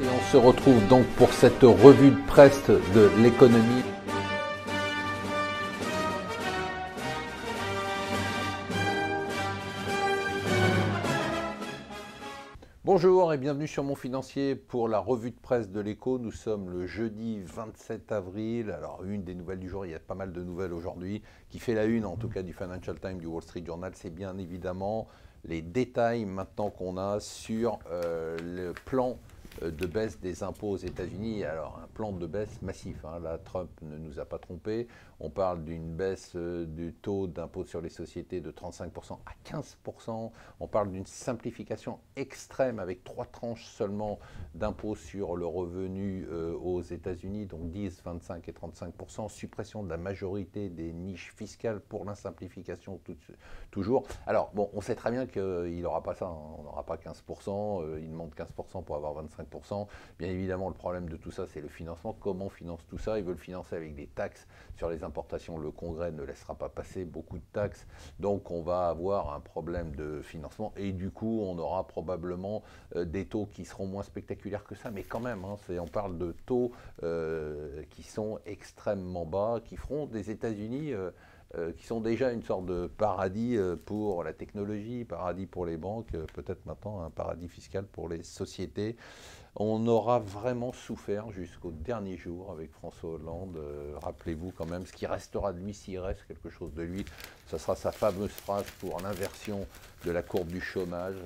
Et on se retrouve donc pour cette revue de presse de l'économie. Bonjour et bienvenue sur Mon Financier pour la revue de presse de l'écho. Nous sommes le jeudi 27 avril. Alors une des nouvelles du jour, il y a pas mal de nouvelles aujourd'hui, qui fait la une en tout cas du Financial Times, du Wall Street Journal, c'est bien évidemment les détails maintenant qu'on a sur le plan de baisse des impôts aux États-Unis. Alors un plan de baisse massif, hein. Là Trump ne nous a pas trompés. On parle d'une baisse du taux d'impôt sur les sociétés de 35% à 15%. On parle d'une simplification extrême avec 3 tranches seulement d'impôt sur le revenu aux États-Unis, donc 10, 25 et 35%. Suppression de la majorité des niches fiscales pour la simplification toujours. Alors bon, on sait très bien qu'il n'aura pas ça, hein. On n'aura pas 15%, il demande 15% pour avoir 25%. Bien évidemment, le problème de tout ça, c'est le financement. Comment on finance tout ça? Ils veulent financer avec des taxes sur les importations. Le Congrès ne laissera pas passer beaucoup de taxes, donc on va avoir un problème de financement et du coup, on aura probablement des taux qui seront moins spectaculaires que ça, mais quand même, hein, on parle de taux qui sont extrêmement bas, qui feront des États-Unis qui sont déjà une sorte de paradis pour la technologie, paradis pour les banques, peut-être maintenant un paradis fiscal pour les sociétés. On aura vraiment souffert jusqu'au dernier jour avec François Hollande. Rappelez-vous quand même, ce qui restera de lui, s'il reste quelque chose de lui, ce sera sa fameuse phrase pour l'inversion de la courbe du chômage.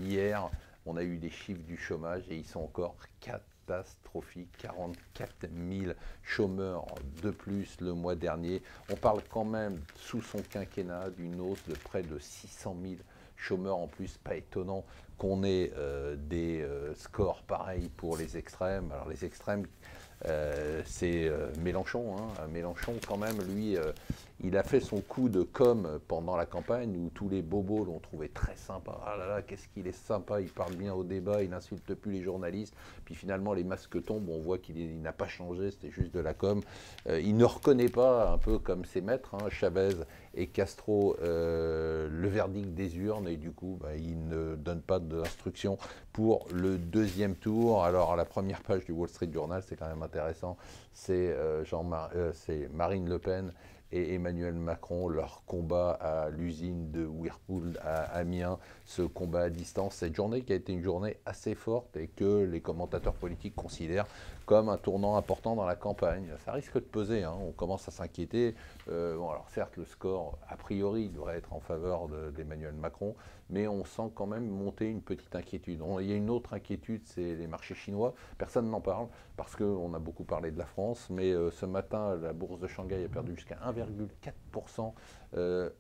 Hier, on a eu des chiffres du chômage et ils sont encore catastrophique, 44 000 chômeurs de plus le mois dernier. On parle quand même, sous son quinquennat, d'une hausse de près de 600 000 chômeurs en plus. Pas étonnant qu'on ait des scores pareils pour les extrêmes. Alors les extrêmes, c'est Mélenchon, hein. Mélenchon quand même, lui, il a fait son coup de com pendant la campagne où tous les bobos l'ont trouvé très sympa. Ah là là, qu'est-ce qu'il est sympa, il parle bien au débat, il n'insulte plus les journalistes. Puis finalement, les masques tombent, on voit qu'il n'a pas changé, c'était juste de la com. Il ne reconnaît pas, un peu comme ses maîtres, hein, Chavez et Castro, le verdict des urnes, et du coup, il ne donne pas d'instruction pour le deuxième tour. Alors, à la première page du Wall Street Journal, c'est quand même intéressant, c'est Marine Le Pen et Emmanuel Macron, leur combat à l'usine de Whirlpool à Amiens, ce combat à distance, cette journée qui a été une journée assez forte et que les commentateurs politiques considèrent comme un tournant important dans la campagne. Ça risque de peser, hein. On commence à s'inquiéter. Bon, alors certes, le score, a priori, devrait être en faveur d'Emmanuel Macron, mais on sent quand même monter une petite inquiétude. Il y a une autre inquiétude, c'est les marchés chinois. Personne n'en parle parce qu'on a beaucoup parlé de la France, mais ce matin, la bourse de Shanghai a perdu jusqu'à 1,4%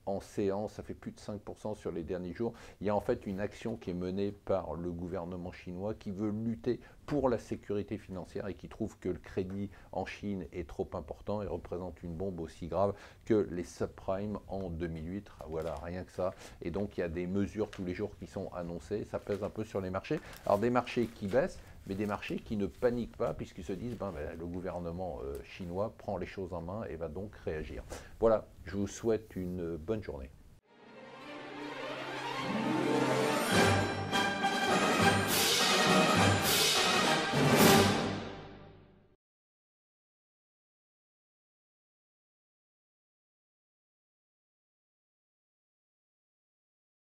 en séance, ça fait plus de 5% sur les derniers jours. Il y a en fait une action qui est menée par le gouvernement chinois qui veut lutter pour la sécurité financière et qui trouve que le crédit en Chine est trop important et représente une bombe aussi grave que les subprimes en 2008. Voilà, rien que ça. Et donc il y a des mesures tous les jours qui sont annoncées, ça pèse un peu sur les marchés. Alors des marchés qui baissent, mais des marchés qui ne paniquent pas puisqu'ils se disent le gouvernement chinois prend les choses en main et va donc réagir. Voilà, je vous souhaite une bonne journée.